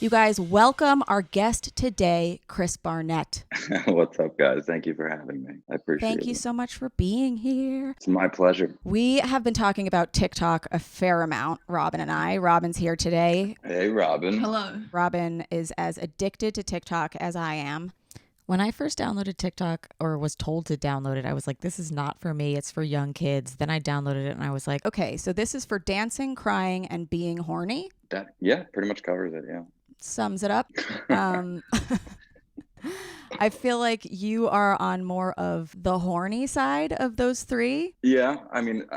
You guys, welcome our guest today, Chris Barnett. What's up, guys? Thank you for having me. I Thank appreciate you it. so much for being here. It's my pleasure. We have been talking about TikTok a fair amount, Robin and I. Robin's here today. Hey, Robin. Hello. Robin is as addicted to TikTok as I am. When I first downloaded TikTok or was told to download it, I was like, this is not for me. It's for young kids. Then I downloaded it and I was like, okay, so this is for dancing, crying, and being horny. Yeah, pretty much covers it. Yeah. Sums it up. Um, I feel like you are on more of the horny side of those three. Yeah. I mean,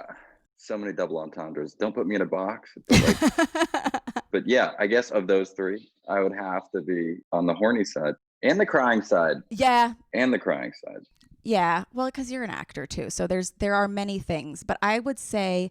so many double entendres. Don't put me in a box. But yeah, I guess of those three, I would have to be on the horny side and the crying side. Yeah. And the crying side. Yeah. Well, because you're an actor too. So there are many things. But I would say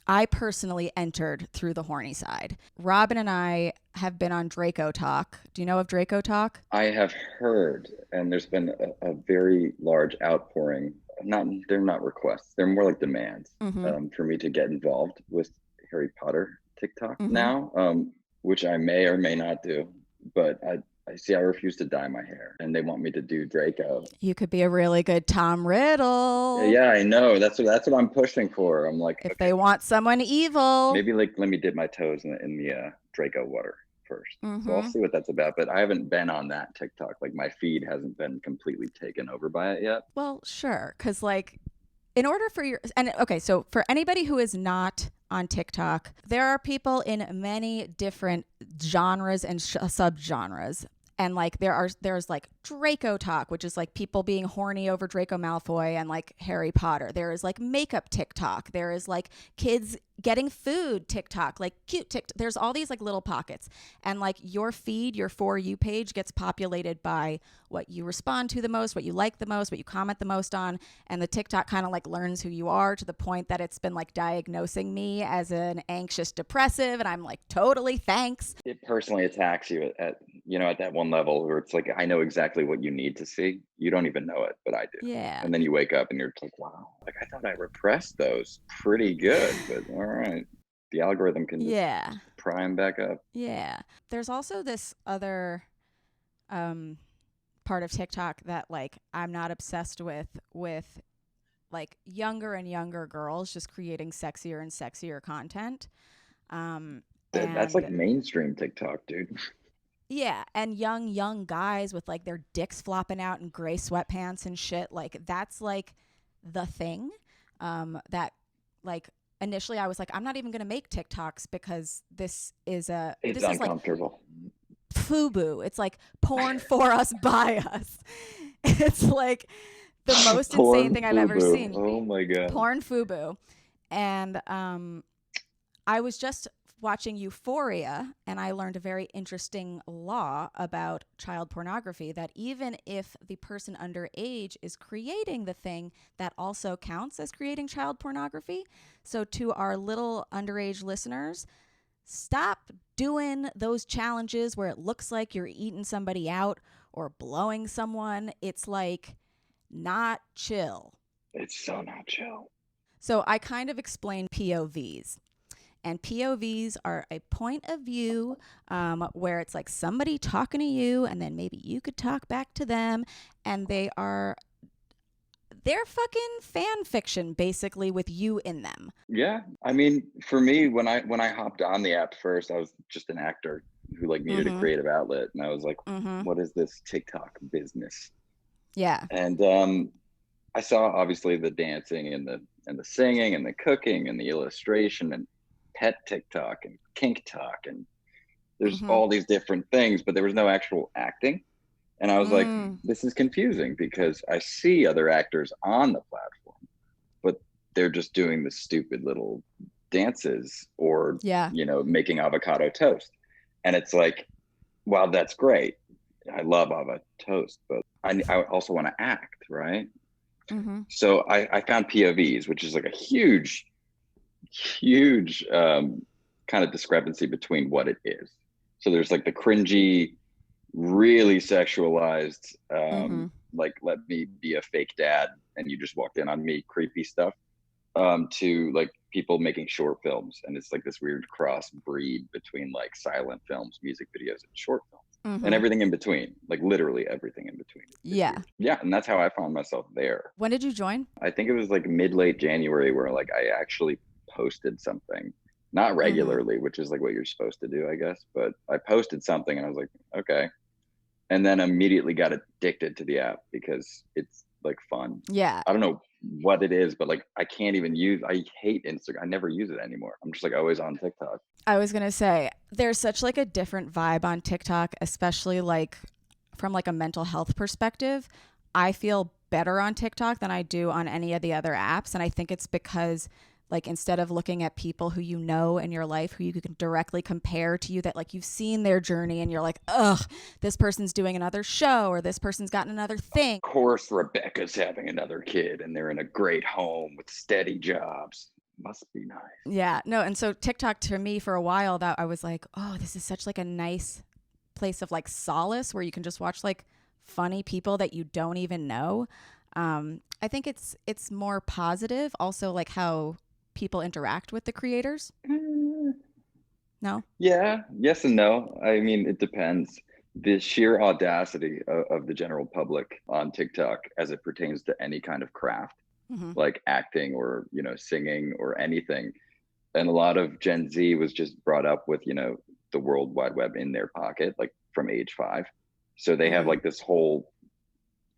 I personally entered through the horny side. Robin and I have been on Draco Talk. Do you know of Draco Talk? I have heard, and there's been a very large outpouring. They're not requests. They're more like demands for me to get involved with Harry Potter TikTok now, which I may or may not do. But I see I refuse to dye my hair, and they want me to do Draco. You could be a really good Tom Riddle. Yeah, I know. That's what I'm pushing for. I'm like, if they want someone evil, maybe like let me dip my toes in the Draco water first. So I'll see what that's about. But I haven't been on that TikTok. Like my feed hasn't been completely taken over by it yet. Well, sure, because like in order for so for anybody who is not on TikTok, there are people in many different genres and subgenres. And like there's like Draco Talk, which is like people being horny over Draco Malfoy and like Harry Potter. There is like makeup TikTok. There is like kids getting food TikTok, like cute TikTok. There's all these like little pockets. And like your feed, your For You page gets populated by what you respond to the most, what you like the most, what you comment the most on. And the TikTok kind of like learns who you are to the point that it's been like diagnosing me as an anxious depressive. And I'm like, totally, thanks. It personally attacks you at that one level where it's like, I know exactly what you need to see. You don't even know it, but I do. Yeah. And then you wake up and you're like, wow, like I thought I repressed those pretty good, but all right. The algorithm can just pry them back up. Yeah. There's also this other part of TikTok that like I'm not obsessed with like younger and younger girls just creating sexier and sexier content. That's like mainstream TikTok, dude. Yeah, and young guys with like their dicks flopping out in gray sweatpants and shit. Like that's like the thing. That like initially I was like, I'm not even gonna make TikToks because this is uncomfortable. Is like FUBU. It's like porn for us by us. It's like the most insane thing I've ever seen. Oh my god. Porn FUBU. And I was just watching Euphoria, and I learned a very interesting law about child pornography, that even if the person underage is creating the thing, that also counts as creating child pornography. So to our little underage listeners, stop doing those challenges where it looks like you're eating somebody out or blowing someone. It's like not chill. It's so not chill. So I kind of explained POVs. And POVs are a point of view where it's like somebody talking to you and then maybe you could talk back to them. And they're fucking fan fiction basically with you in them. Yeah. I mean, for me, when I hopped on the app first, I was just an actor who like needed a creative outlet. And I was like, what is this TikTok business? Yeah. And I saw obviously the dancing and the singing and the cooking and the illustration and pet TikTok and kink talk, and there's all these different things, but there was no actual acting. And I was like, this is confusing because I see other actors on the platform, but they're just doing the stupid little dances or, making avocado toast. And it's like, wow, that's great. I love avocado toast, but I also want to act, right? So I found POVs, which is like a huge kind of discrepancy between what it is. So there's like the cringy, really sexualized, like let me be a fake dad and you just walked in on me creepy stuff. to like people making short films, and it's like this weird cross breed between like silent films, music videos, and short films, and everything in between, like literally everything in between. Yeah. Yeah, and that's how I found myself there. When did you join? I think it was like mid-late January where like I actually posted something, not regularly, which is like what you're supposed to do, I guess, but I posted something and I was like, okay, and then immediately got addicted to the app because it's like fun. Yeah. I don't know what it is, but like I hate Instagram. I never use it anymore. I'm just like always on TikTok. I was going to say there's such like a different vibe on TikTok, especially like from like a mental health perspective. I feel better on TikTok than I do on any of the other apps. And I think it's because like instead of looking at people who you know in your life who you can directly compare to you, that like you've seen their journey and you're like, ugh, this person's doing another show or this person's gotten another thing. Of course, Rebecca's having another kid and they're in a great home with steady jobs. Must be nice. Yeah, no. And so TikTok to me for a while that I was like, oh, this is such like a nice place of like solace where you can just watch like funny people that you don't even know. I think it's more positive. Also, like how people interact with the creators. No. Yeah, yes and no. I mean, it depends. The sheer audacity of the general public on TikTok as it pertains to any kind of craft, like acting or, singing or anything. And a lot of Gen Z was just brought up with, the World Wide Web in their pocket, like from age 5. So they have like this whole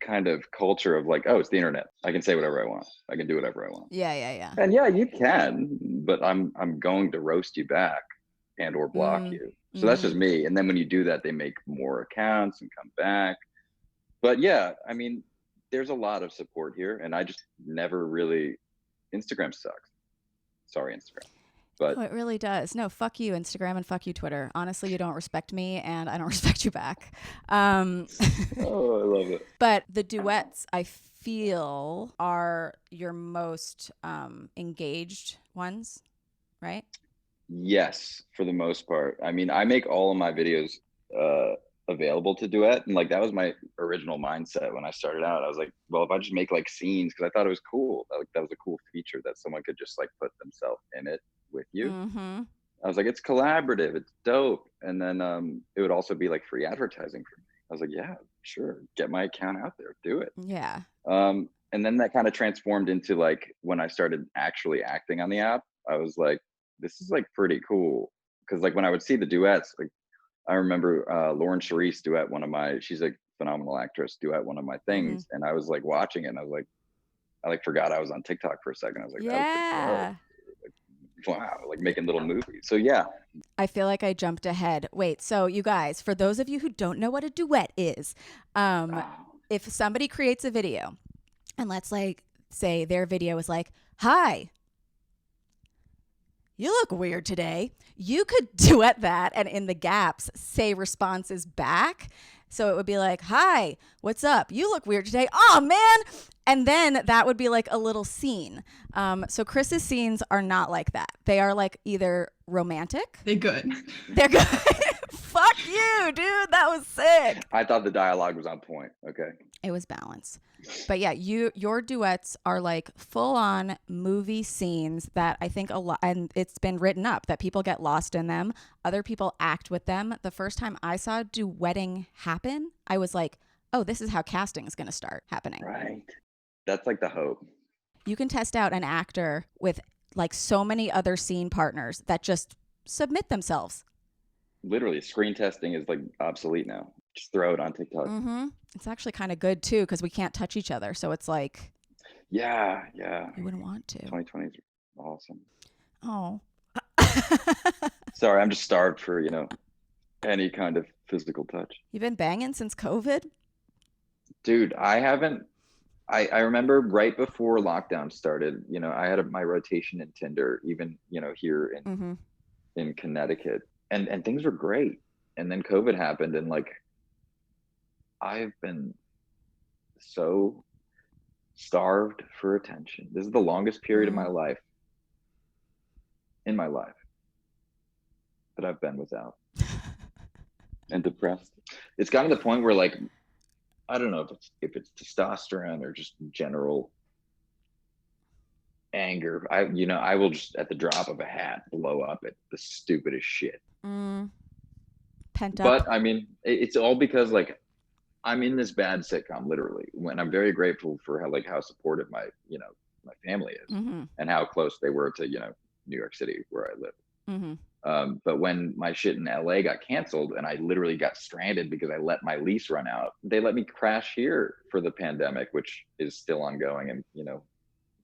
kind of culture of like, oh, it's the internet. I can say whatever I want. I can do whatever I want. Yeah. And yeah, you can, but I'm going to roast you back and or block you. So that's just me. And then when you do that, they make more accounts and come back. But yeah, I mean, there's a lot of support here, and I just never really. Instagram sucks. Sorry, Instagram. But it really does. No, fuck you, Instagram, and fuck you, Twitter. Honestly, you don't respect me, and I don't respect you back. Oh, I love it. But the duets, I feel, are your most engaged ones, right? Yes, for the most part. I mean, I make all of my videos available to duet, and like that was my original mindset when I started out. I was like, well, if I just make like scenes, because I thought it was cool. Like that was a cool feature that someone could just like put themselves in it with you. I was like, it's collaborative, it's dope. And then it would also be like free advertising for me. I was like, yeah, sure, get my account out there, do it. Yeah. And then that kind of transformed into like when I started actually acting on the app, I was like, this is like pretty cool. Because like when I would see the duets, like I remember Lauren Charisse duet she's a phenomenal actress, duet one of my things. And I was like watching it and I was like, I like forgot I was on TikTok for a second. I was like, yeah. Wow, like making little movies. So yeah. I feel like I jumped ahead. Wait, so you guys, for those of you who don't know what a duet is, if somebody creates a video and let's like say their video is like, hi, you look weird today. You could duet that and in the gaps say responses back. So it would be like, hi, what's up? You look weird today. Oh, man. And then that would be like a little scene. So Chris's scenes are not like that. They are like either romantic. They're good. They're good. Fuck you, dude. That was sick. I thought the dialogue was on point. Okay. It was balanced. But yeah, your duets are like full on movie scenes that I think a lot, and it's been written up that people get lost in them. Other people act with them. The first time I saw duetting happen, I was like, oh, this is how casting is going to start happening. Right. That's like the hope. You can test out an actor with like so many other scene partners that just submit themselves. Literally, screen testing is like obsolete now. Just throw it on TikTok. It's actually kind of good too because we can't touch each other. So it's like, yeah. You wouldn't want to. 2020 is awesome. Oh. Sorry, I'm just starved for, any kind of physical touch. You've been banging since COVID? Dude, I haven't. I remember right before lockdown started, I had my rotation in Tinder, even, here in Connecticut. And things were great. And then COVID happened and like, I've been so starved for attention. This is the longest period of my life, that I've been without and depressed. It's gotten to the point where like, I don't know if it's testosterone or just general anger. I will just at the drop of a hat blow up at the stupidest shit. Pent up. But I mean, it's all because like I'm in this bad sitcom, literally. When I'm very grateful for how supportive my family is, and how close they were to New York City where I live. But when my shit in LA got canceled and I literally got stranded because I let my lease run out, they let me crash here for the pandemic, which is still ongoing and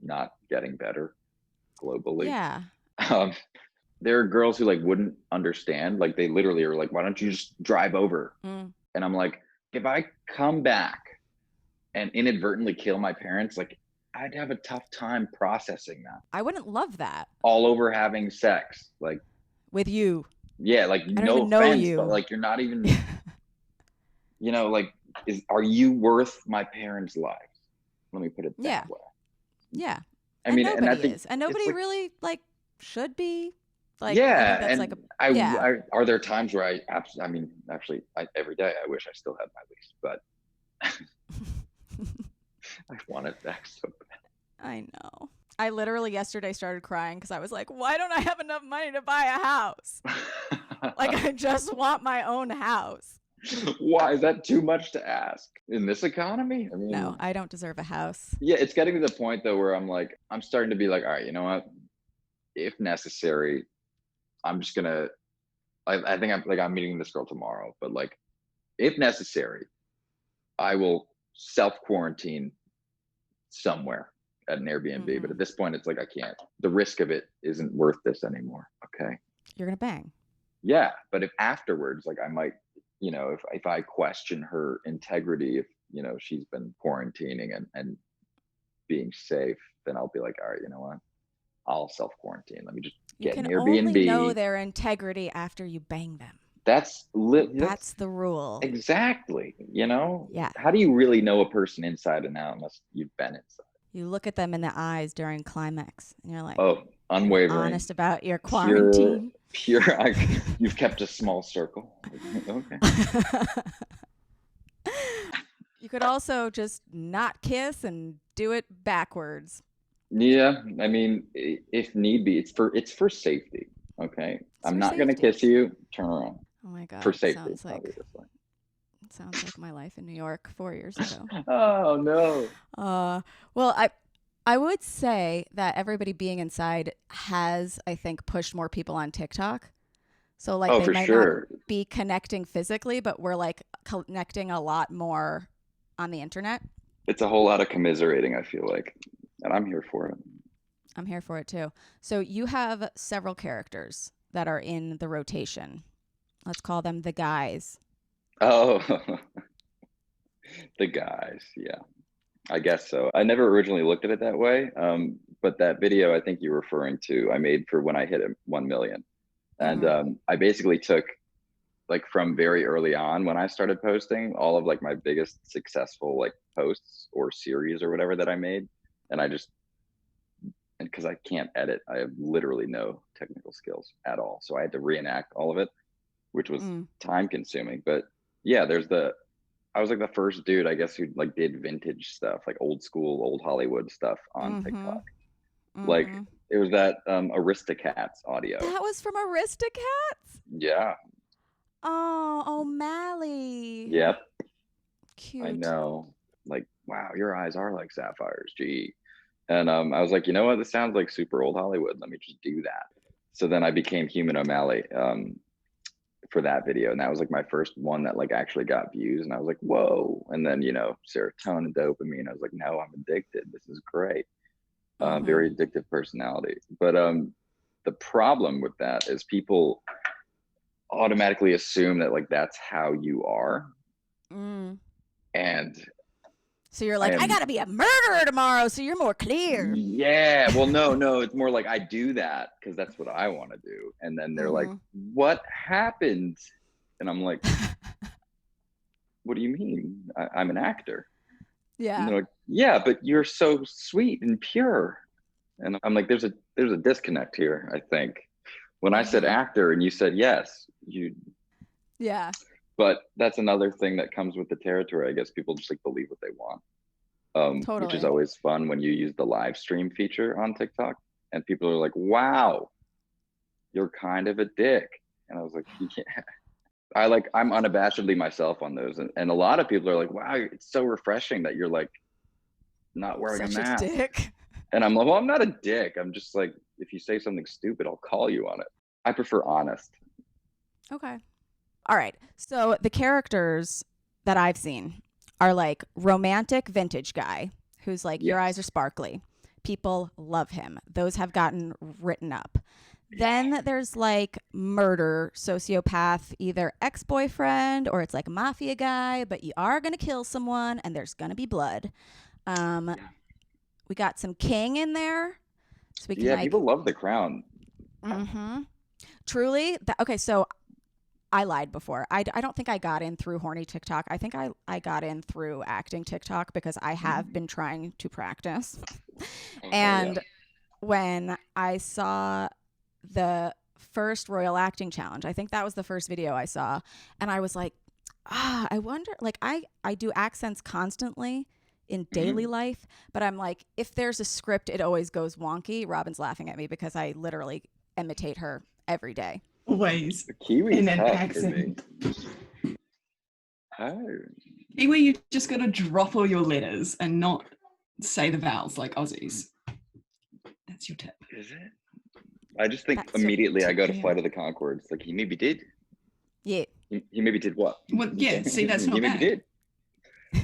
not getting better globally. Yeah. There are girls who like wouldn't understand. Like they literally are like, why don't you just drive over? And I'm like, if I come back and inadvertently kill my parents, like I'd have a tough time processing that. I wouldn't love that. All over having sex, like with you. Yeah, like I don't no even know offense, you. but like you're not even like are you worth my parents' lives? Let me put it that way. Yeah. I mean, nobody and I think is. And nobody like, really like should be. Like, yeah, I think that's and like are there times where actually, every day I wish I still had my lease, but I want it back so bad. I know. I literally yesterday started crying because I was like, why don't I have enough money to buy a house? Like, I just want my own house. Why is that too much to ask in this economy? I mean, no, I don't deserve a house. Yeah, it's getting to the point though where I'm starting to be like, all right, you know what? If necessary, I'm just gonna. I think I'm meeting this girl tomorrow, but like, if necessary, I will self quarantine somewhere at an Airbnb. But at this point, it's like I can't. The risk of it isn't worth this anymore. Okay. You're gonna bang. Yeah, but if afterwards, like I might, if I question her integrity, if she's been quarantining and being safe, then I'll be like, all right, you know what? I'll self quarantine. Let me just get an Airbnb. You can only know their integrity after you bang them. That's the rule. Exactly. Yeah. How do you really know a person inside and out unless you've been inside? You look at them in the eyes during climax, and you're like, oh, unwavering, honest about your quarantine. Pure. You've kept a small circle. Okay. You could also just not kiss and do it backwards. Yeah, I mean, if need be, it's for safety. Okay, I'm not going to kiss you. Turn around. Oh my god, for safety. Sounds like my life in New York 4 years ago. Oh no. Well, I would say that everybody being inside has, I think, pushed more people on TikTok. So like they might not be connecting physically, but we're like connecting a lot more on the internet. It's a whole lot of commiserating, I feel like. And I'm here for it. I'm here for it too. So you have several characters that are in the rotation. Let's call them the guys. Oh, the guys. Yeah, I guess so. I never originally looked at it that way. But that video I think you're referring to, I made for when I hit 1 million. And I basically took like from very early on when I started posting all of like my biggest successful like posts or series or whatever that I made. And because I can't edit, I have literally no technical skills at all. So I had to reenact all of it, which was time consuming. But yeah, I was like the first dude, I guess, who like did vintage stuff, like old school, old Hollywood stuff on TikTok. Like it was that Aristocats audio. That was from Aristocats? Yeah. Oh, O'Malley. Yep. Cute. I know. Like, wow, your eyes are like sapphires. Gee. And I was like, you know what? This sounds like super old Hollywood. Let me just do that. So then I became Human O'Malley for that video. And that was like my first one that like actually got views. And I was like, whoa. And then, serotonin, dopamine. I was like, no, I'm addicted. This is great. Very addictive personality. But the problem with that is people automatically assume that like that's how you are. And so you're like, I gotta be a murderer tomorrow, so you're more clear. Yeah. Well, no, it's more like I do that because that's what I want to do. And then they're like, what happened? And I'm like, what do you mean? I'm an actor. Yeah. And they're like, yeah, but you're so sweet and pure. And I'm like, there's a disconnect here, I think. When I said actor and you said yes, yeah. But that's another thing that comes with the territory. I guess people just like believe what they want. which is Totally. always fun when you use the live stream feature on TikTok, and people are like, "Wow, you're kind of a dick," and I was like, "Yeah." I'm unabashedly myself on those, and a lot of people are like, "Wow, it's so refreshing that you're like not wearing a Such a mask," dick. and I'm like, "Well, I'm not a dick. I'm just like, if you say something stupid, I'll call you on it." I prefer honest. Okay. All right. So the characters that I've seen are like romantic vintage guy who's like, your eyes are Yes. sparkly. People love him. Those have gotten written up. Yeah. Then there's like murder, sociopath, either ex boyfriend or it's like mafia guy, but you are going to kill someone and there's going to be blood. Um, Yeah. we got some king in there. So we can Yeah, like, people love The Crown. mm-hmm. Truly. Okay. So I lied before. I don't think I got in through horny TikTok. I think I got in through acting TikTok because I have been trying to practice. Oh, hell yeah. And when I saw the first Royal Acting Challenge, I think that was the first video I saw. And I was like, I wonder, like, I do accents constantly in daily Mhm. life, but I'm like, if there's a script, it always goes wonky. Robin's laughing at me because I literally imitate her every day. Always The Kiwi's in an tough for me. accent. Oh, Kiwi, you just got to drop all your letters and not say the vowels like Aussies. That's your tip. is it? I just think That's your immediately I go to yeah. Flight of the Conchords. Like, he maybe did. Yeah. He maybe did what? Well, yeah, see, that's not he maybe bad. did.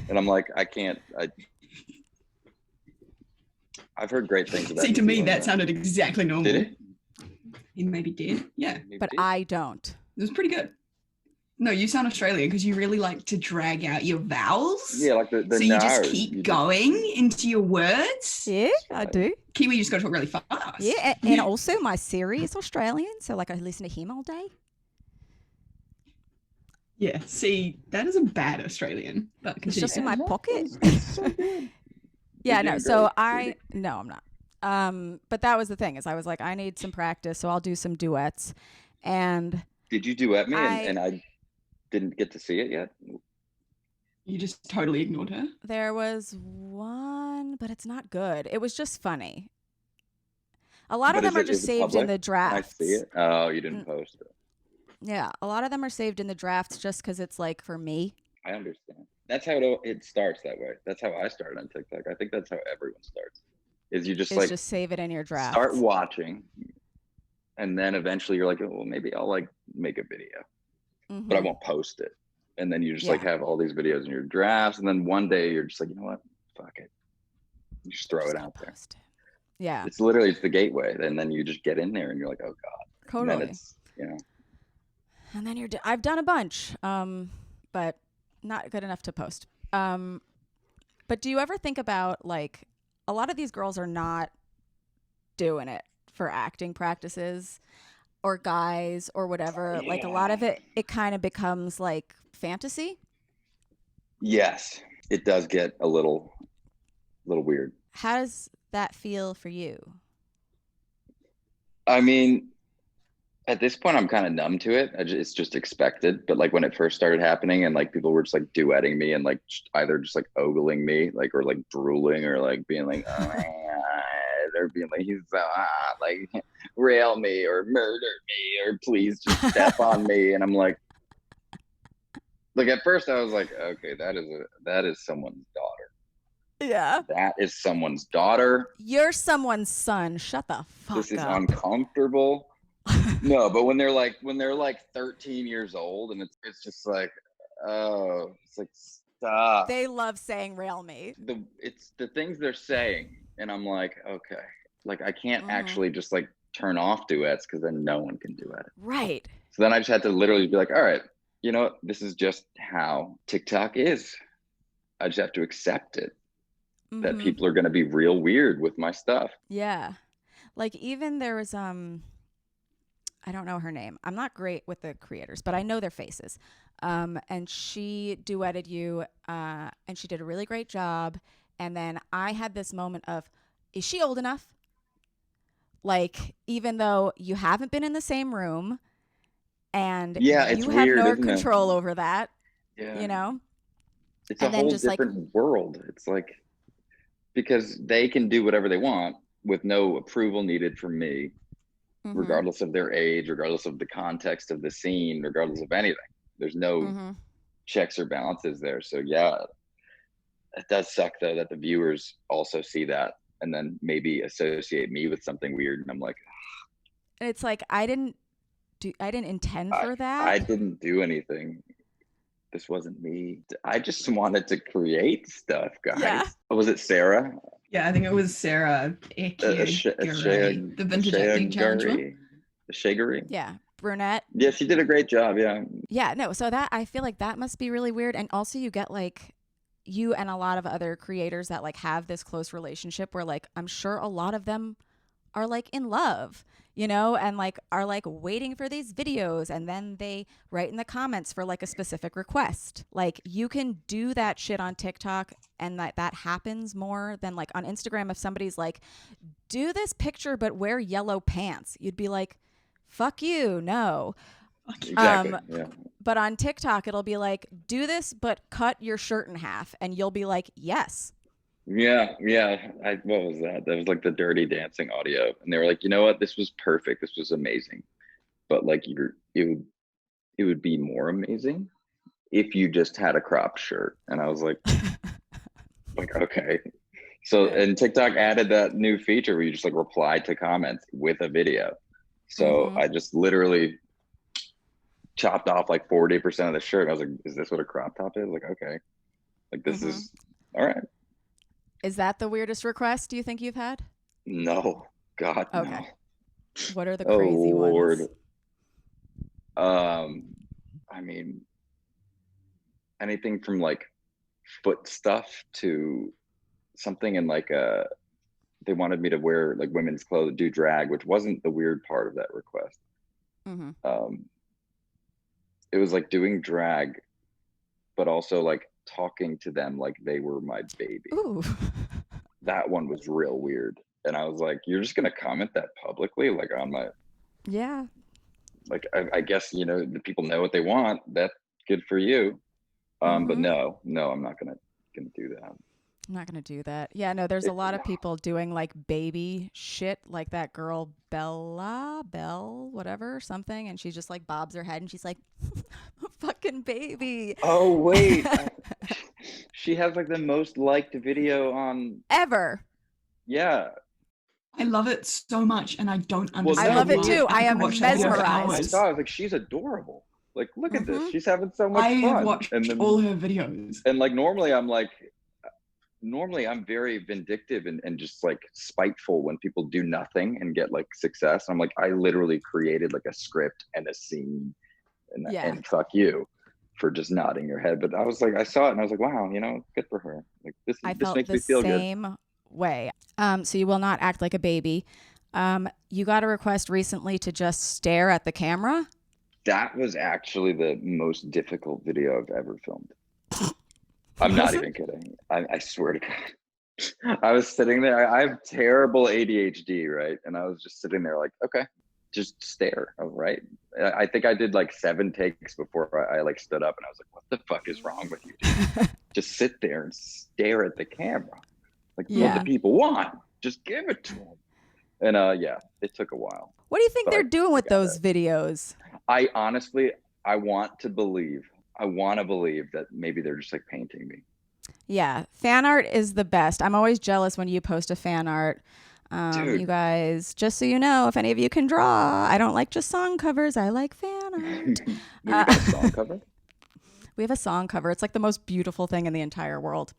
And I'm like, I've heard great things about See, to New me, Zealand, that though. sounded exactly normal. Did it? He maybe did. Yeah, Maybe But did. I don't. it was pretty good. No, you sound Australian because you really like to drag out your vowels. Yeah, like the So you just nars, keep you going into your words. Yeah, That's I right. do. Kiwi, you just got to talk really fast. Yeah, and also my Siri is Australian, so like I listen to him all day. Yeah, see, that is a bad Australian. But It's continue. just in my no, pocket. it's so good. Yeah, You're no. doing So great, I sweetie. no, I'm not. But that was the thing is I was like, I need some practice, so I'll do some duets. And Did you duet me I- and I didn't get to see it yet? You just totally ignored her. there was one, but it's not good. It was just funny. A lot of But them are is just it saved in public? the Can I drafts. see it? Oh, you didn't post it. Yeah, a lot of them are saved in the drafts just because it's like for me. I understand. That's how it starts that way. That's how I started on TikTok. I think that's how everyone starts. Is you just Is like just save it in your drafts. start watching, and then eventually you're like, oh, well, maybe I'll like make a video, but I Mhm. won't post it. And then you just Yeah. like have all these videos in your drafts, and then one day you're just like, you know what? Fuck it. You just throw Just it gonna out there. post it. Yeah, It's literally the gateway, and then you just get in there, and you're like, oh god. totally. And then it's And then I've done a bunch, but not good enough to post. But do you ever think about like a lot of these girls are not doing it for acting practices or guys or whatever. Like a lot of it kind of becomes like fantasy. yes, it does get a little weird. How does that feel for you? I mean, at this point, I'm kind of numb to it. It's just expected. But like when it first started happening, and like people were just like duetting me and like either just like ogling me, like or like drooling or like being like, oh my god, or being like he's so hot, like rail me or murder me or please just step on me, and I'm like at first I was like, okay, that is someone's daughter. Yeah. That is someone's daughter. You're someone's son. Shut the fuck This is up. uncomfortable. No, but when they're like 13 years old, and it's just like, oh, it's like stop. They love saying rail me. It's the things they're saying, and I'm like, okay, like I can't Mhm. actually just like turn off duets because then no one can duet it. Right. So then I just had to literally be like, all right, you know what? This is just how TikTok is. I just have to accept it. That Mhm. people are going to be real weird with my stuff. Yeah. Like even there was I don't know her name. I'm not great with the creators, but I know their faces. And she duetted you and she did a really great job. And then I had this moment of, is she old enough? Like, even though you haven't been in the same room and Yeah, it's you have weird, no isn't it? control over that, Yeah. you know? It's And a then whole just, like- different world. It's like because they can do whatever they want with no approval needed from me, regardless of their age, regardless of the context of the scene, regardless of anything. There's no checks or balances there. So yeah, it does suck though that the viewers also see that and then maybe associate me with something weird. And I'm like, it's like, I didn't intend for that. I didn't do anything. This wasn't me. I just wanted to create stuff, guys. Yeah. Was it Sarah? Yeah, I think it was Sarah. The vintage acting challenge one. Shagery? Yeah. Brunette. Yeah, she did a great job. Yeah. Yeah, no. So that, I feel like that must be really weird. And also you get like, you and a lot of other creators that like have this close relationship where like, I'm sure a lot of them are like in love, you know, and like are like waiting for these videos, and then they write in the comments for like a specific request. Like you can do that shit on TikTok, and that happens more than like on Instagram. If somebody's like, do this picture but wear yellow pants, you'd be like, fuck you, no. Exactly. Yeah. But on TikTok it'll be like, do this but cut your shirt in half, and you'll be like, yes. Yeah. What was that? That was like the Dirty Dancing audio, and they were like, you know what? This was perfect. This was amazing, but like it would be more amazing if you just had a cropped shirt. And I was like, okay. So and TikTok added that new feature where you just like reply to comments with a video. So I just literally chopped off like 40% of the shirt. I was like, is this what a crop top is? Like, okay, like this is all right. Is that the weirdest request you think you've had? No, God, okay. No. What are the crazy ones? I mean, anything from like foot stuff to something in like they wanted me to wear like women's clothes, do drag, which wasn't the weird part of that request. It was like doing drag, but also like talking to them like they were my baby. Ooh. That one was real weird. And I was like, you're just gonna comment that publicly, like on my like I guess, you know, the people know what they want. That's good for you. But no, I'm not gonna do that. I'm not gonna do that. Yeah, no, there's a lot of people doing like baby shit, like that girl Belle, whatever, something, and she just like bobs her head and she's like, fucking baby. Oh wait. She has like the most liked video on ever. Yeah. I love it so much, and I don't understand. I love it too. I am mesmerized. I was like, she's adorable. Like, look at this. She's having so much fun. I watched all her videos. And like normally I'm very vindictive and just like spiteful when people do nothing and get like success. I'm like, I literally created like a script and a scene and fuck you for just nodding your head. But I was like, I saw it and I was like, wow, you know, good for her. Like this makes me feel good. I felt the same way. So you will not act like a baby. You got a request recently to just stare at the camera. That was actually the most difficult video I've ever filmed. I'm not even kidding. I swear to God. I was sitting there. I have terrible ADHD, right? And I was just sitting there like, okay, just stare, right? I think I did like 7 takes before I like stood up and I was like, what the fuck is wrong with you, dude? Just sit there and stare at the camera. Like what the people want. Just give it to them. And it took a while. What do you think they're doing with those videos? I honestly, I want to believe that maybe they're just like painting me. Yeah. Fan art is the best. I'm always jealous when you post a fan art. You guys, just so you know, if any of you can draw, I don't like just song covers. I like fan art. We got a song cover? We have a song cover. It's like the most beautiful thing in the entire world.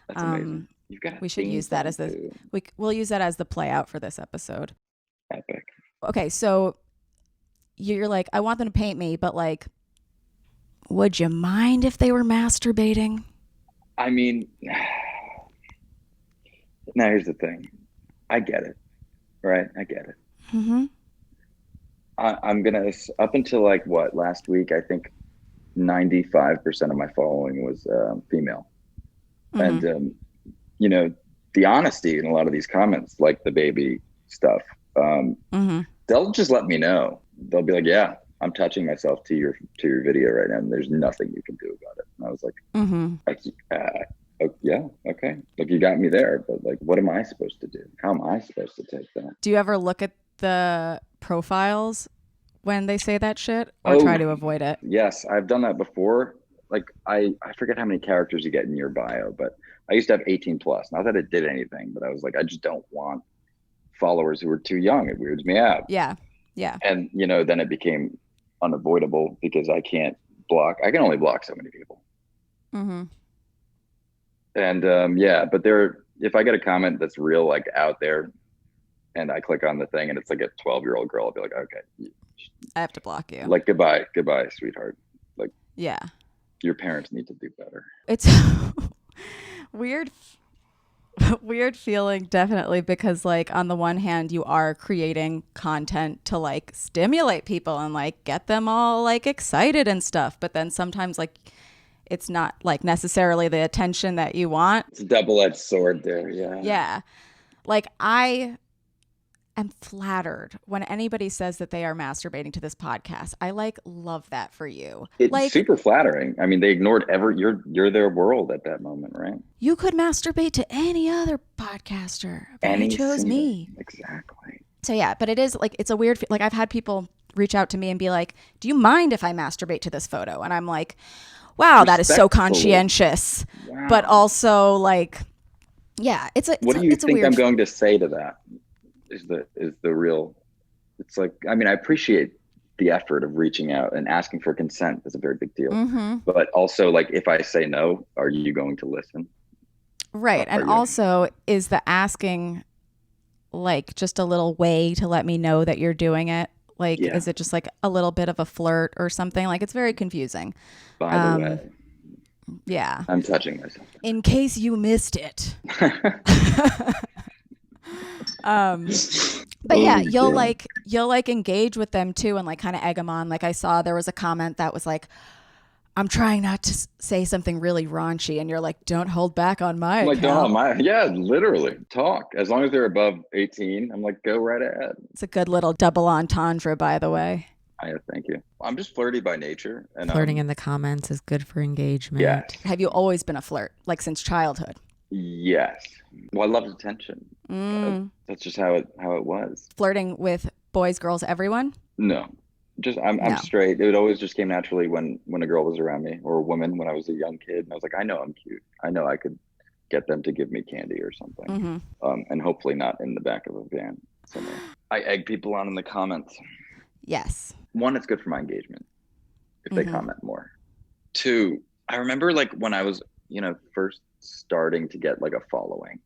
That's amazing. We should use that as we'll use that as the play out for this episode. Epic. Okay, so you're like, I want them to paint me, but like, would you mind if they were masturbating? I mean, now here's the thing. I get it, right? I get it. Mm-hmm. I'm gonna, up until like last week, I think 95% of my following was female. Mm-hmm. And you know, the honesty in a lot of these comments, like the baby stuff, they'll just let me know. They'll be like, yeah, I'm touching myself to your video right now, and there's nothing you can do about it. And I was like, Yeah, okay. Like you got me there, but like what am I supposed to do? How am I supposed to take that? Do you ever look at the profiles when they say that shit or Oh, try to avoid it? yes, I've done that before. Like I forget how many characters you get in your bio, but I used to have 18 plus. Not that it did anything, but I was like, I just don't want followers who are too young. It weirds me out. Yeah. Yeah. And then it became unavoidable because I can't block. I can only block so many people. Mm-hmm. And yeah, but if I get a comment that's real, like out there, and I click on the thing and it's like a 12-year-old girl, I'll be like, okay, I have to block you. like goodbye, sweetheart. Like, yeah. Your parents need to do better. It's weird weird feeling, definitely, because like on the one hand you are creating content to like stimulate people and like get them all like excited and stuff, but then sometimes like it's not like necessarily the attention that you want. It's a double-edged sword there. Yeah, like I am flattered when anybody says that they are masturbating to this podcast. I like love that for you. It's like super flattering. I mean, they ignored you're their world at that moment, right? You could masturbate to any other podcaster, but you chose me. Exactly. So yeah, but it is like, it's a weird, like I've had people reach out to me and be like, do you mind if I masturbate to this photo? And I'm like, wow, that is so conscientious. Wow. But also like, yeah, what do you think I'm going to say to that? Is the real, it's like, I mean, I appreciate the effort of reaching out and asking for consent is a very big deal. Mm-hmm. But also like, if I say no, are you going to listen? Right. And also is the asking like just a little way to let me know that you're doing it? Like, is it just like a little bit of a flirt or something? Like, it's very confusing. By the way. Yeah. I'm touching myself. In case you missed it. But yeah, you'll like engage with them too and like kind of egg them on. Like I saw there was a comment that was like, I'm trying not to say something really raunchy, and you're like, don't hold back on my account. Like, don't literally talk. As long as they're above 18, I'm like, go right ahead. It's a good little double entendre, by the way. Thank you. I'm just flirty by nature. And flirting in the comments is good for engagement. Yes. Have you always been a flirt, like since childhood? Yes. Well, I loved attention. That's just how it was. Flirting with boys, girls, everyone? No. Just I'm straight. It always just came naturally when a girl was around me, or a woman when I was a young kid. And I was like, I know I'm cute. I know I could get them to give me candy or something. Mm-hmm. And hopefully not in the back of a van somewhere. I egg people on in the comments. Yes. One, it's good for my engagement if they comment more. Two, I remember like when I was, first starting to get like a following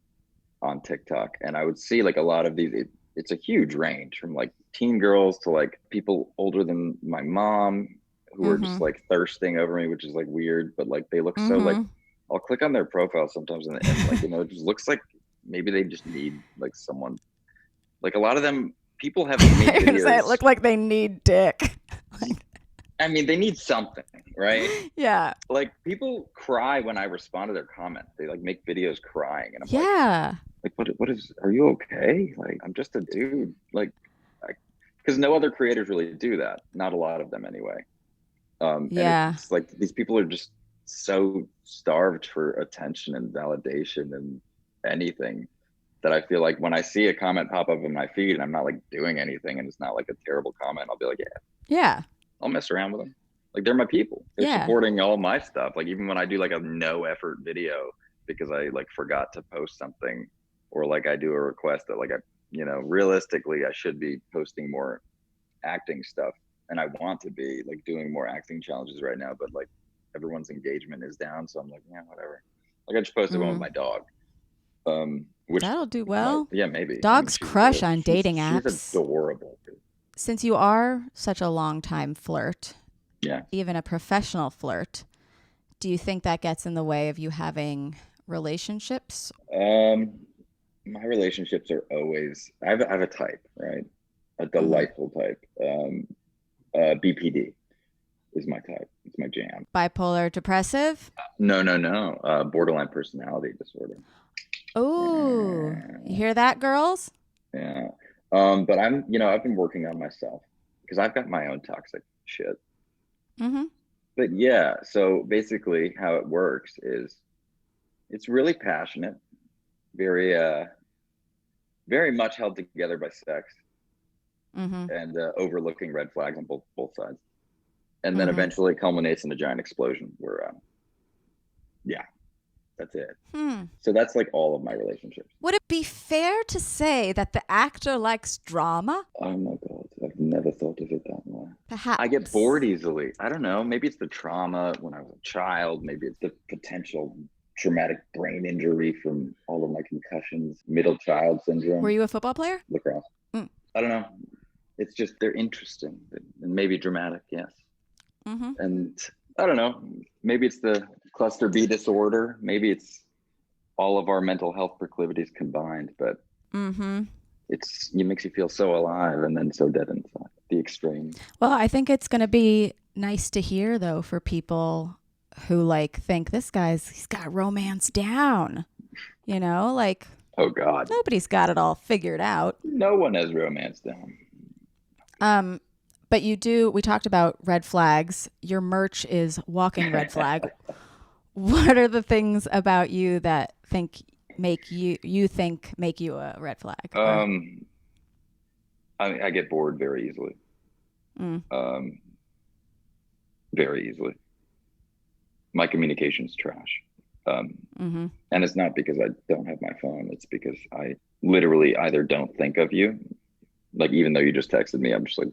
on TikTok, and I would see like a lot of these, it's a huge range from like teen girls to like people older than my mom who are just like thirsting over me, which is like weird, but like they look so like, I'll click on their profile sometimes and like, it just looks like maybe they just need like someone, like a lot of them, people have made videos. It look like they need dick. I mean, they need something, right? Yeah. Like people cry when I respond to their comment. They like make videos crying, and I'm like what is? Are you okay? Like I'm just a dude. Like, because no other creators really do that. Not a lot of them anyway. And it's like these people are just so starved for attention and validation and anything that I feel like when I see a comment pop up in my feed and I'm not like doing anything and it's not like a terrible comment, I'll be like, yeah. I'll mess around with them. Like they're my people. They're supporting all my stuff. Like even when I do like a no effort video because I like forgot to post something, or like I do a request that like realistically I should be posting more acting stuff, and I want to be like doing more acting challenges right now, but like everyone's engagement is down, so I'm like, whatever. Like I just posted one with my dog. Which that'll do well. Maybe. Dogs crush on dating apps. She's adorable. Since you are such a long time flirt, even a professional flirt, do you think that gets in the way of you having relationships? My relationships are always, I have a type, right? A delightful type. BPD is my type. It's my jam. Bipolar depressive? No. Borderline personality disorder. Oh, you hear that, girls? Yeah. But I'm, I've been working on myself because I've got my own toxic shit. But so basically how it works is It's really passionate, very very much held together by sex, and overlooking red flags on both sides, and then eventually culminates in a giant explosion where yeah, that's it. So that's like all of my relationships. Would it be fair to say that the actor likes drama? Oh my god, I've never thought of it that way. Perhaps. I get bored easily. I don't know, maybe it's the trauma when I was a child, maybe it's the potential traumatic brain injury from all of my concussions, middle child syndrome. Were you a football player? Lacrosse. I don't know, it's just they're interesting and maybe dramatic. Yes. And I don't know, maybe it's the cluster B disorder, maybe it's all of our mental health proclivities combined, but it makes you feel so alive and then so dead inside. The extreme. Well, I think it's going to be nice to hear though for people who like think he's got romance down, you know, like, oh god, nobody's got it all figured out. No one has romance down. But you do, we talked about red flags. Your merch is walking red flag. What are the things about you that make you a red flag? I get bored very easily. Very easily. My communication's trash. And it's not because I don't have my phone. It's because I literally either don't think of you, like even though you just texted me, I'm just like,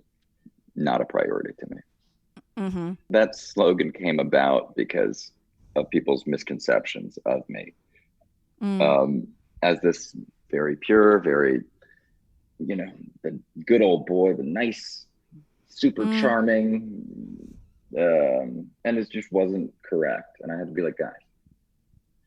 not a priority to me. That slogan came about because of people's misconceptions of me as this very pure, very, you know, the good old boy, the nice, super charming, and it just wasn't correct. And I had to be like, guys,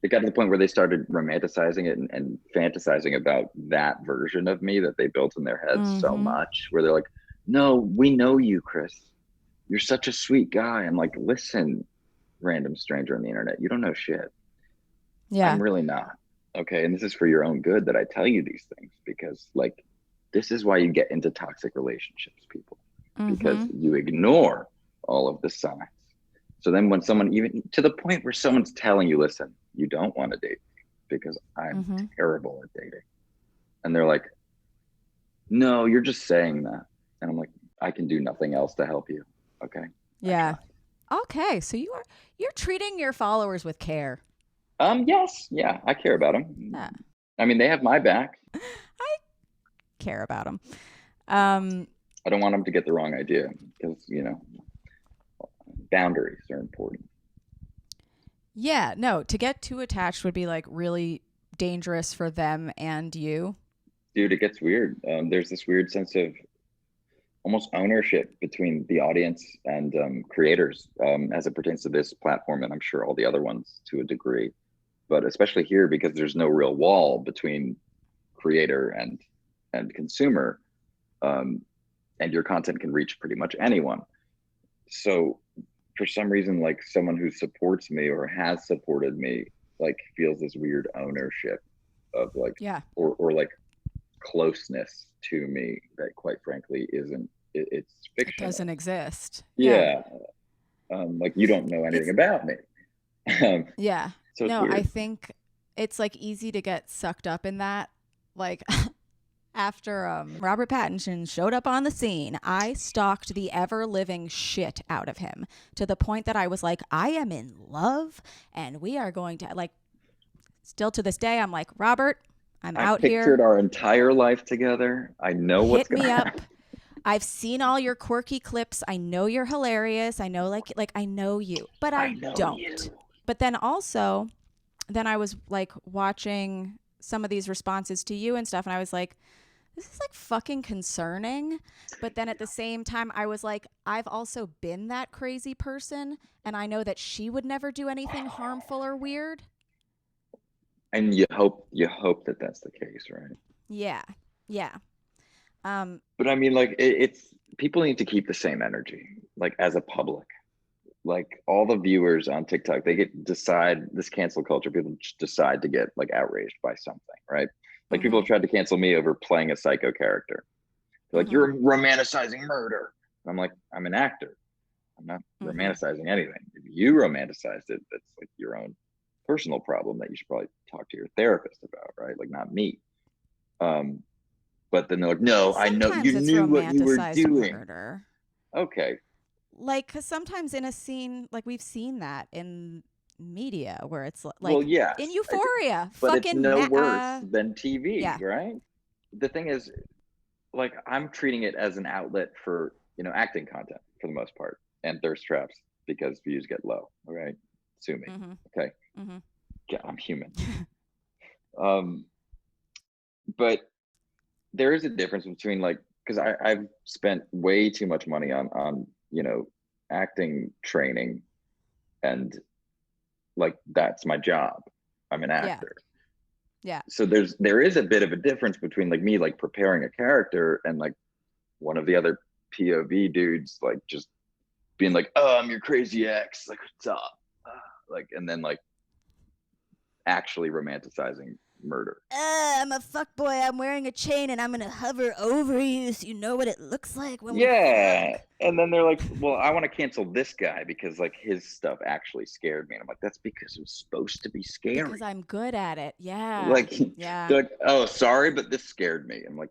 it got to the point where they started romanticizing it and fantasizing about that version of me that they built in their heads so much, where they're like, no, we know you, Chris. You're such a sweet guy. I'm like, listen, random stranger on the internet, you don't know shit. Yeah. I'm really not. Okay. And this is for your own good that I tell you these things, because like, this is why you get into toxic relationships, people, because you ignore all of the signs. So then when someone, even to the point where someone's telling you, listen, you don't want to date me because I'm terrible at dating. And they're like, no, you're just saying that. And I'm like, I can do nothing else to help you. Okay. Yeah. Okay. So you're treating your followers with care. Yes. Yeah. I care about them. Yeah. I mean, they have my back. I care about them. I don't want them to get the wrong idea because, you know, boundaries are important. Yeah. No, to get too attached would be like really dangerous for them and you. Dude, it gets weird. There's this weird sense of almost ownership between the audience and creators as it pertains to this platform, and I'm sure all the other ones to a degree, but especially here because there's no real wall between creator and consumer, and your content can reach pretty much anyone. So for some reason, like someone who supports me or has supported me, like feels this weird ownership of like, or like closeness to me that quite frankly isn't, it's fiction. It doesn't exist. Yeah. Like you don't know anything about me. Yeah. So no, weird. I think it's like easy to get sucked up in that. Like after Robert Pattinson showed up on the scene, I stalked the ever living shit out of him to the point that I was like, I am in love and we are going to, like, still to this day, I'm like, Robert, I'm out here. I pictured our entire life together. I know what's going to happen. Hit me up. I've seen all your quirky clips. I know you're hilarious. I know, like I know you, but I don't. You. But then also, then I was like watching some of these responses to you and stuff, and I was like, this is like fucking concerning. But then at the same time, I was like, I've also been that crazy person, and I know that she would never do anything harmful or weird. And you hope that that's the case, right? Yeah. But I mean, like, it's people need to keep the same energy, like as a public. Like all the viewers on TikTok, they decide this cancel culture. People just decide to get like outraged by something, right? Like people have tried to cancel me over playing a psycho character. They're like, you're romanticizing murder. And I'm like, I'm an actor. I'm not romanticizing anything. If you romanticized it, that's like your own personal problem that you should probably talk to your therapist about, right? Like, not me. But then they're like, no, I know Sometimes you it's knew what you were romanticized doing. murder. Okay. Like, because sometimes in a scene, like we've seen that in media where it's like Well, yes, in Euphoria, but it's fucking no worse than TV, yeah. right? The thing is, like, I'm treating it as an outlet for, acting content for the most part, and thirst traps because views get low. All right, sue me. Okay, yeah, I'm human. But there is a difference between, like, because I've spent way too much money on acting training, and like, that's my job. I'm an actor. Yeah. So there is a bit of a difference between, like, me, like, preparing a character and, like, one of the other POV dudes, like, just being like, oh, I'm your crazy ex, like, what's up? Like, and then, like, actually romanticizing murder. I'm a fuckboy. I'm wearing a chain and I'm gonna hover over you so you know what it looks like when we fuck. And then they're like, well, I want to cancel this guy because, like, his stuff actually scared me. And I'm like, that's because it was supposed to be scary. Because I'm good at it. Yeah. Like, yeah. They're like, oh, sorry, but this scared me. I'm like,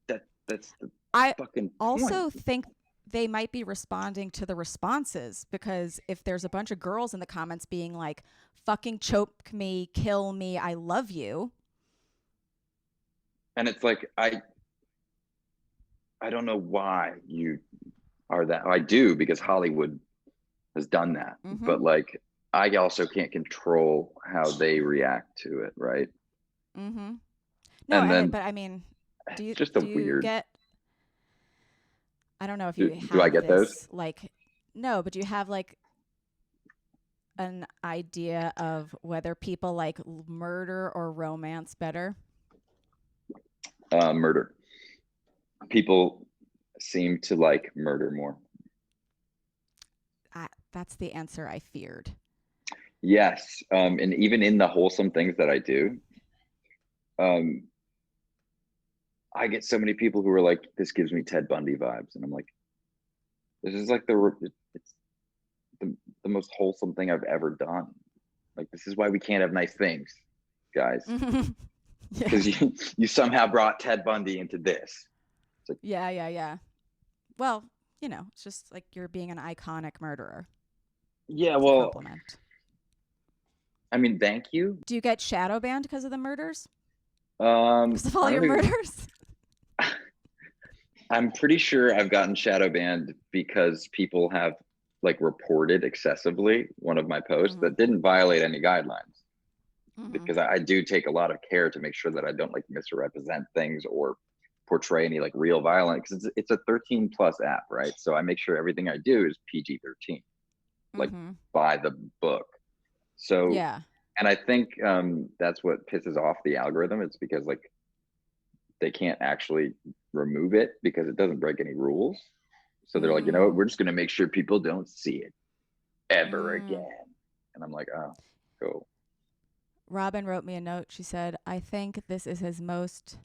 that's the fucking also point. think they might be responding to the responses, because if there's a bunch of girls in the comments being like, fucking choke me, kill me, I love you. And it's like, I don't know why you are that. I do, because Hollywood has done that. But, like, I also can't control how they react to it, right? No, and then, but I mean, do you weird. get? I don't know if you have do I get this, those? like, no, but do you have, like, an idea of whether people like murder or romance better? Murder. People seem to like murder more. That's the answer I feared. Yes. And even in the wholesome things that I do, I get so many people who are like, this gives me Ted Bundy vibes. And I'm like, this is like it's the most wholesome thing I've ever done. Like, this is why we can't have nice things, guys. Because you somehow brought Ted Bundy into this. It's like, yeah. Well, it's just like you're being an iconic murderer. Yeah, it's well, a compliment. I mean, thank you. Do you get shadow banned because of the murders? Because of all your murders? I'm pretty sure I've gotten shadow banned because people have, like, reported excessively one of my posts that didn't violate any guidelines. Because I do take a lot of care to make sure that I don't, like, misrepresent things or portray any, like, real violence, because it's a 13 plus app, right? So I make sure everything I do is PG-13, like, by the book. So yeah. And I think that's what pisses off the algorithm. It's because, like, they can't actually remove it because it doesn't break any rules. So they're like, you know what, we're just going to make sure people don't see it ever again. And I'm like, oh, cool. Robin wrote me a note. She said, I think this is his most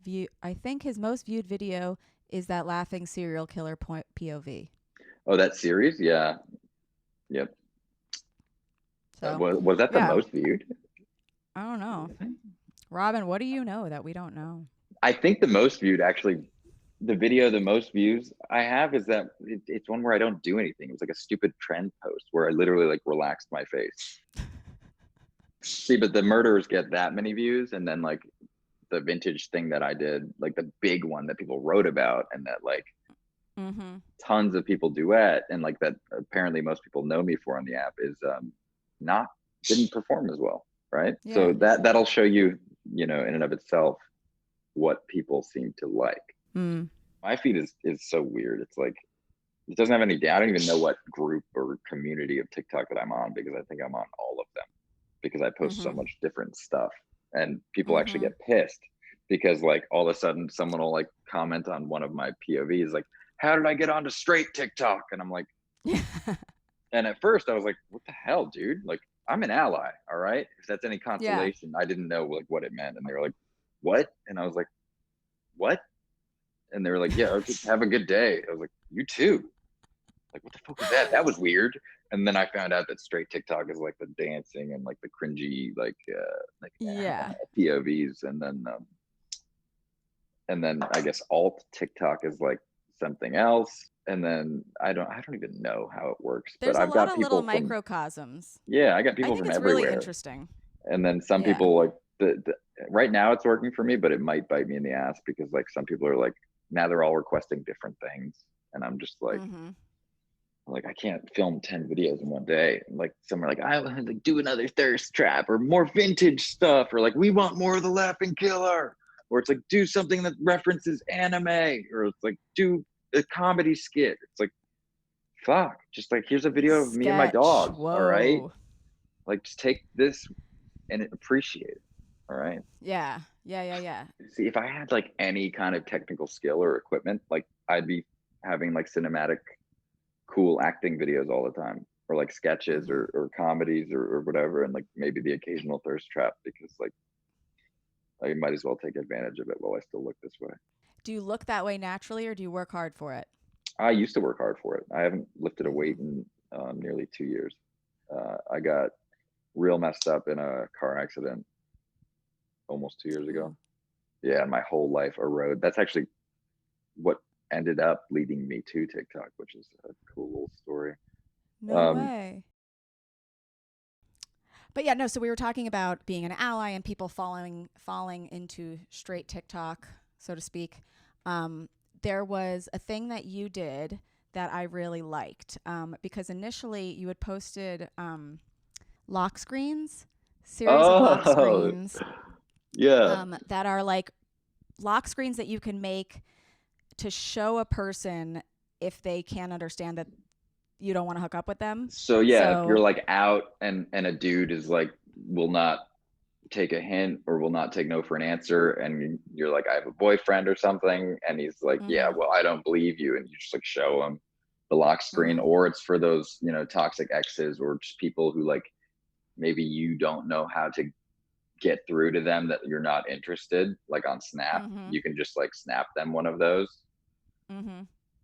viewed video is that laughing serial killer POV. Oh, that series? Yeah. Yep. So, was that the most viewed? I don't know. Robin, what do you know that we don't know? I think the most viewed, actually, the video, the most views I have is that it's one where I don't do anything. It was like a stupid trend post where I literally, like, relaxed my face. See, but the murderers get that many views, and then, like, the vintage thing that I did, like the big one that people wrote about and that, like, tons of people duet, and, like, that apparently most people know me for on the app is didn't perform as well, right? Yeah. So that'll show you, in and of itself, what people seem to like. My feed is so weird. It's like, it doesn't have any, I don't even know what group or community of TikTok that I'm on, because I think I'm on all of them, because I post so much different stuff, and people actually get pissed because, like, all of a sudden someone will, like, comment on one of my POVs, like, how did I get onto straight TikTok? And I'm like, and at first I was like, what the hell, dude? Like, I'm an ally, all right? If that's any consolation. I didn't know, like, what it meant. And they were like, what? And I was like, what? And they were like, yeah, have a good day. I was like, you too. Like, what the fuck was that? That was weird. And then I found out that straight TikTok is like the dancing and like the cringy, like Yeah. POVs. And then I guess alt TikTok is like something else. And then I don't even know how it works, There's but a I've lot got of little people from, microcosms. yeah, I got I people think from it's really everywhere. interesting. And then some Yeah. people like right now it's working for me, but it might bite me in the ass because like some people are like, now they're all requesting different things. And I'm just like, I can't film 10 videos in one day. And like some are like, I want to do another thirst trap or more vintage stuff, or like, we want more of the laughing killer, or it's like, do something that references anime, or it's like, do a comedy skit. It's like, fuck, just like, here's a video of me and my dog. Whoa. All right. Like, just take this and appreciate it. All right. Yeah. See, if I had like any kind of technical skill or equipment, like I'd be having like cinematic cool acting videos all the time, or like sketches or comedies or whatever, and like maybe the occasional thirst trap, because like I might as well take advantage of it while I still look this way. Do you look that way naturally, or do you work hard for it? I used to work hard for it. I haven't lifted a weight in nearly 2 years. I got real messed up in a car accident almost 2 years ago. Yeah, and my whole life erode. That's actually what ended up leading me to TikTok, which is a cool little story. No way. But yeah, no, so we were talking about being an ally and people falling into straight TikTok, so to speak. There was a thing that you did that I really liked, because initially you had posted lock screens, series of lock screens. Yeah. That are like lock screens that you can make to show a person if they can't understand that you don't want to hook up with them. So yeah, if you're like out and a dude is like, will not take a hint or will not take no for an answer, and you're like, I have a boyfriend or something, and he's like, yeah, well, I don't believe you, and you just like show him the lock screen. Or it's for those, you know, toxic exes, or just people who like maybe you don't know how to get through to them, that you're not interested, like on Snap. You can just like snap them one of those.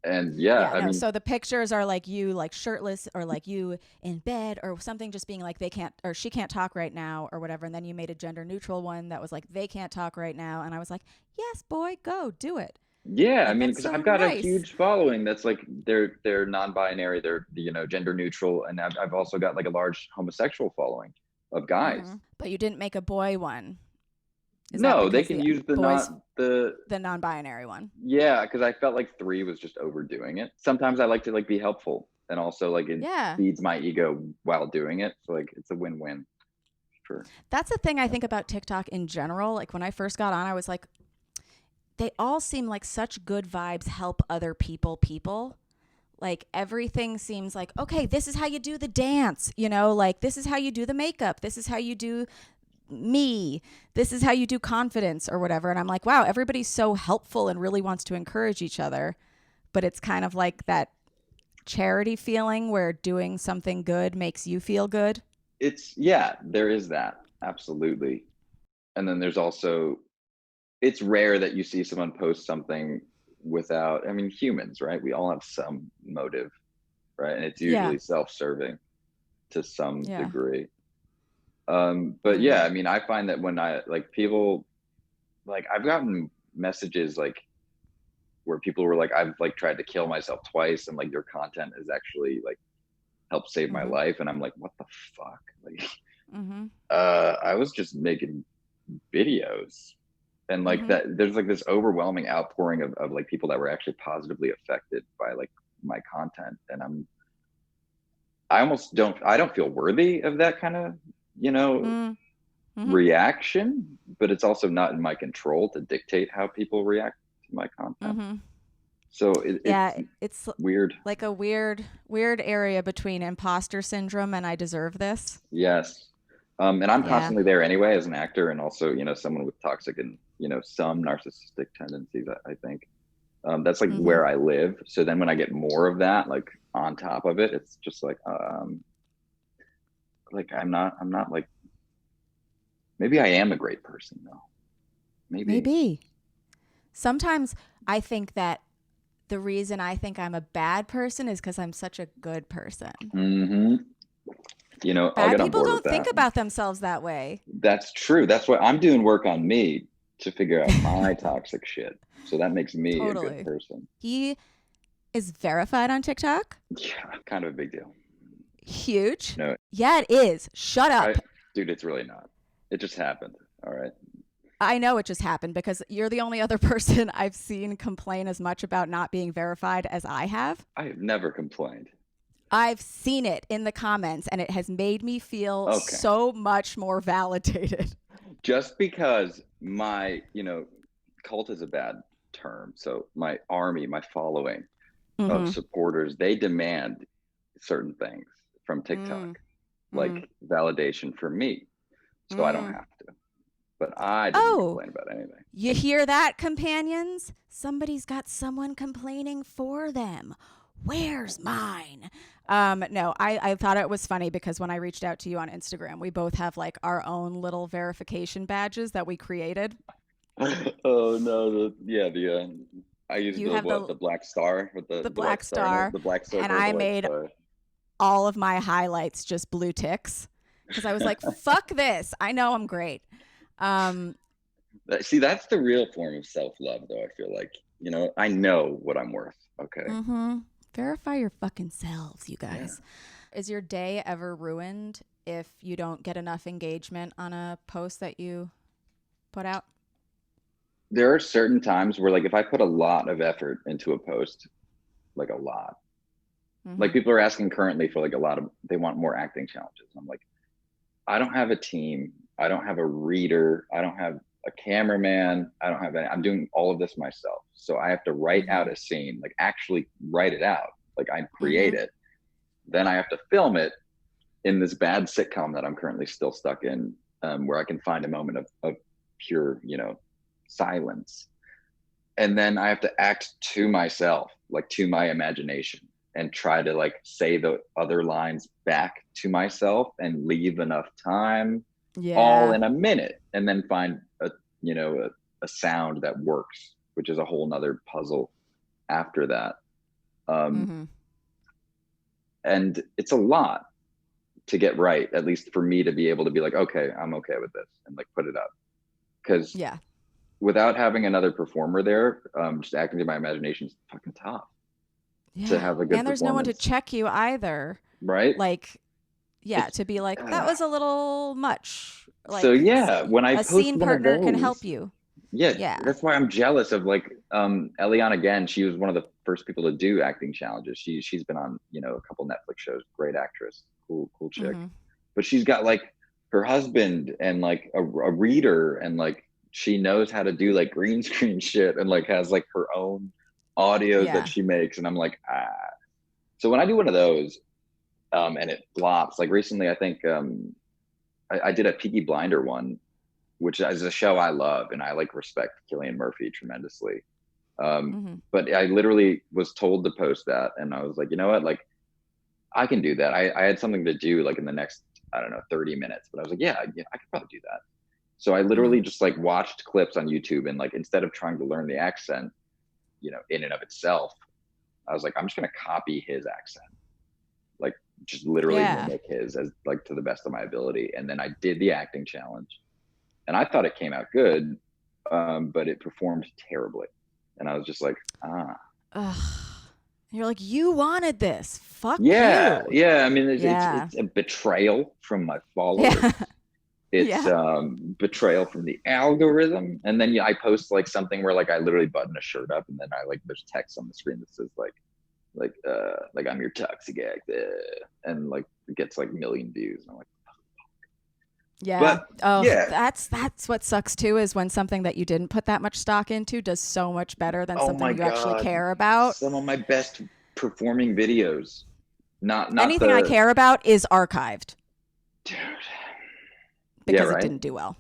And yeah, I mean, so the pictures are like you like shirtless, or like you in bed, or something, just being like, they can't, or she can't talk right now, or whatever. And then you made a gender neutral one that was like, they can't talk right now. And I was like, yes, boy, go do it. Yeah, like, I mean, because so I've got nice. a huge following that's like, they're non-binary, they're, you know, gender neutral, and I've also got like a large homosexual following of guys. But you didn't make a boy one. No, they can use the non-binary one. Yeah, because I felt like 3 was just overdoing it. Sometimes I like to like be helpful, and also like it feeds my ego while doing it. So like it's a win-win. Sure. That's the thing I think about TikTok in general. Like when I first got on, I was like, they all seem like such good vibes, help other people. Like everything seems like, okay, this is how you do the dance, you know, like this is how you do the makeup. This is how you do me. This is how you do confidence, or whatever. And I'm like, wow, everybody's so helpful and really wants to encourage each other. But it's kind of like that charity feeling where doing something good makes you feel good. There is that. Absolutely. And then there's also, it's rare that you see someone post something without, I mean, humans, right? We all have some motive, right? And it's usually self-serving to some degree. But yeah, I mean, I find that when I like people, like I've gotten messages like where people were like, I've like tried to kill myself twice, and like your content has actually like helped save my life. And I'm like, what the fuck? Like, I was just making videos, and like that, there's like this overwhelming outpouring of like people that were actually positively affected by like my content. And I don't feel worthy of that kind of, you know, reaction, but it's also not in my control to dictate how people react to my content. So it's weird, like a weird area between imposter syndrome and I deserve this. Yes. And I'm constantly there anyway as an actor, and also, you know, someone with toxic and, you know, some narcissistic tendencies, I think. That's like where I live. So then when I get more of that, like on top of it, it's just like I'm not like, maybe I am a great person though. Maybe. Sometimes I think that the reason I think I'm a bad person is because I'm such a good person. Mm-hmm. You know, I'll Bad get on people board don't with think that. about themselves that way. That's true. That's why I'm doing work on me to figure out my toxic shit. So that makes me a good Totally. person. He is verified on TikTok. Yeah, kind of a big deal. Huge. No, Yeah, it is. Shut up. dude, it's really not. It just happened. All right. I know it just happened because you're the only other person I've seen complain as much about not being verified as I have. I have never complained. I've seen it in the comments and it has made me feel so much more validated. Just because my, cult is a bad term. So my army, my following of supporters, they demand certain things from TikTok, like validation for me. So I don't have to. But I didn't complain about anything. You hear that, companions? Somebody's got someone complaining for them. Where's mine? No, I thought it was funny because when I reached out to you on Instagram, we both have like our own little verification badges that we created. Oh no! I used the black star with the black star, the black circle, and I made all of my highlights just blue ticks because I was like, "Fuck this! I know I'm great." See, that's the real form of self-love, though. I feel like, I know what I'm worth. Okay. Verify your fucking selves, you guys. Yeah. Is your day ever ruined if you don't get enough engagement on a post that you put out? There are certain times where, like, if I put a lot of effort into a post, like a lot, like people are asking currently for like they want more acting challenges. I'm like, I don't have a team. I don't have a reader. I don't have a cameraman. I don't have any. I'm doing all of this myself. So I have to write out a scene, like actually write it out. Like I create it. Then I have to film it in this bad sitcom that I'm currently still stuck in, where I can find a moment of pure, silence. And then I have to act to myself, like to my imagination, and try to like say the other lines back to myself and leave enough time. All in a minute, and then find a sound that works, which is a whole nother puzzle after that. And it's a lot to get right, at least for me to be able to be like, okay, I'm okay with this, and like put it up. Because without having another performer there, just acting to my imagination is fucking tough. To have a good and there's no one to check you either, right? Like to be like, that was a little much. Like, so when I a post scene partner those, can help you. Yeah, that's why I'm jealous of like Eliana. Again, she was one of the first people to do acting challenges. She's been on a couple Netflix shows. Great actress, cool chick. But she's got like her husband and like a reader, and like she knows how to do like green screen shit, and like has like her own audios that she makes. And I'm like, So when I do one of those, and it flops, like recently, I think I did a Peaky Blinder one, which is a show I love, and I like respect Cillian Murphy tremendously. But I literally was told to post that, and I was like, you know what, like I can do that. I had something to do like in the next, I don't know, 30 minutes, but I was like, I could probably do that. So I literally just like watched clips on YouTube, and like instead of trying to learn the accent, in and of itself, I was like, I'm just gonna copy his accent, like just literally mimic his as like to the best of my ability. And then I did the acting challenge, and I thought it came out good, but it performed terribly. And I was just like, You're like, you wanted this. Fuck you. Yeah. I mean, it's a betrayal from my followers. It's betrayal from the algorithm. And then I post like something where like I literally button a shirt up, and then I like there's text on the screen that says like I'm your toxic act, and like it gets like 1 million views. And I'm like, that's what sucks too, is when something that you didn't put that much stock into does so much better than something you actually care about. Some of my best performing videos, not anything I care about is archived, dude, because it didn't do well.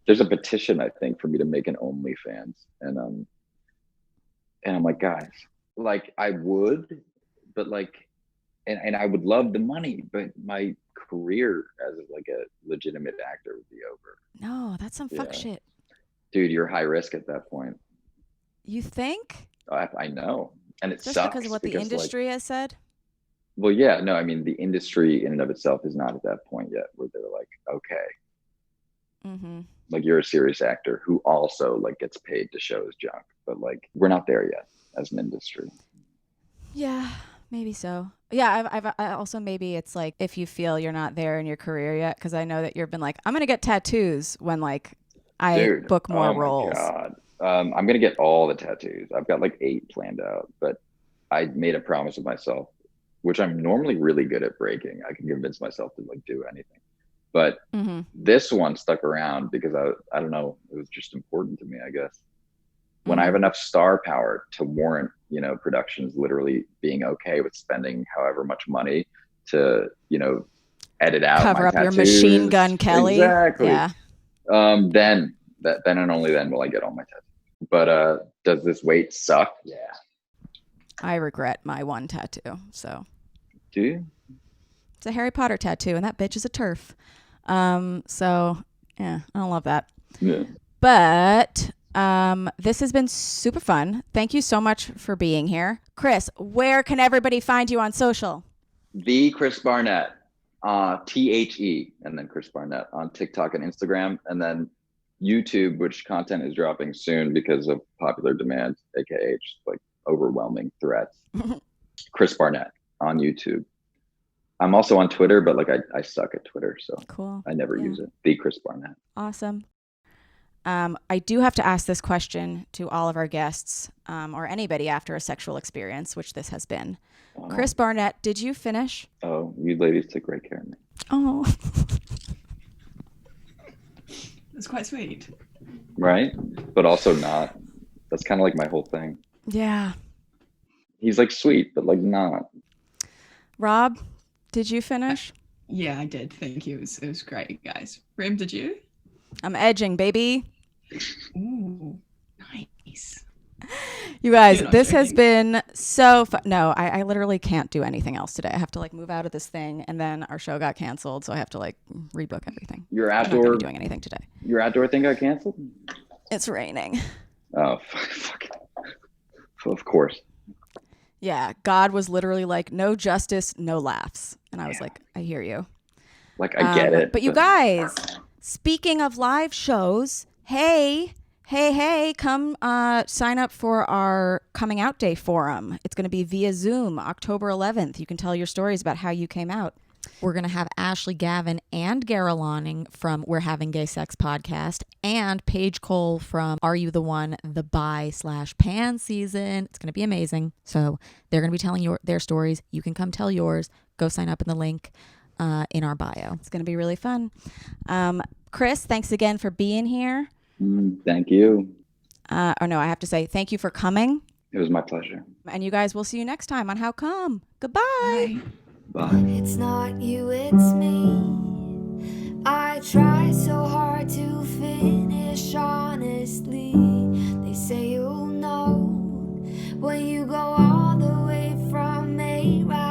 There's a petition, I think, for me to make an OnlyFans, and I'm like, guys, like I would, but like, and I would love the money, but my career as like a legitimate actor would be over. No, that's some fuck shit. Dude, you're high risk at that point. You think? I know, and it Just sucks because of what the like, industry has said? well, yeah, no, I mean, the industry in and of itself is not at that point yet where they're like, okay, Mm-hmm. like you're a serious actor who also like gets paid to show his junk, but like we're not there yet as an industry. Yeah, maybe so. Yeah, I also maybe it's like if you feel you're not there in your career yet, because I know that you've been like, I'm gonna get tattoos when like I Dude, book more oh my roles. God. I'm gonna get all the tattoos. I've got like 8 planned out, but I made a promise of myself, which I'm normally really good at breaking. I can convince myself to like do anything. But Mm-hmm. this one stuck around because I don't know, it was just important to me, I guess. When I have enough star power to warrant, you know, productions literally being okay with spending however much money to, you know, edit out Cover my up tattoos. your Machine Gun Kelly. Exactly. Yeah. Then and only then will I get all my tattoos. But does this weight suck? Yeah. I regret my one tattoo. So Do you? it's a Harry Potter tattoo, and that bitch is a turf. So yeah, I don't love that. Yeah. But this has been super fun. Thank you so much for being here. Chris, where can everybody find you on social? The Chris Barnett, THE, and then Chris Barnett on TikTok and Instagram, and then YouTube, which content is dropping soon because of popular demand, aka just like overwhelming threats. Chris Barnett on YouTube. I'm also on Twitter, but like I suck at Twitter, so Cool. I never use it. The Chris Barnett. Awesome. I do have to ask this question to all of our guests, or anybody after a sexual experience, which this has been. Oh. Chris Barnett, did you finish? Oh, you ladies took great care of me. Oh. That's quite sweet. Right? But also not. That's kind of like my whole thing. Yeah. He's like sweet, but like not. Rob, did you finish? Yeah, I did. Thank you. It was great, guys. Rim, did you? I'm edging, baby. Ooh, nice. You guys, You're not this has joking. been so fun. No, I literally can't do anything else today. I have to like move out of this thing, and then our show got canceled, so I have to like rebook everything. Your I'm not gonna outdoor be doing anything today. Your outdoor thing got canceled? It's raining. Oh, fuck. Of course. Yeah, God was literally like, no justice, no laughs. And I was Yeah. like, I hear you. Like, I get it. But you guys, speaking of live shows, hey, come sign up for our Coming Out Day forum. It's going to be via Zoom, October 11th. You can tell your stories about how you came out. We're going to have Ashley Gavin and Gara Lonning from We're Having Gay Sex podcast and Paige Cole from Are You the One? The Bi/Pan season. It's going to be amazing. So they're going to be telling their stories. You can come tell yours. Go sign up in the link in our bio. It's going to be really fun. Chris, thanks again for being here. Thank you. I have to say thank you for coming. It was my pleasure. And you guys, we'll see you next time on How Come. Goodbye. Bye. Bye. It's not you, it's me. I try so hard to finish honestly. They say you'll know when you go all the way from A right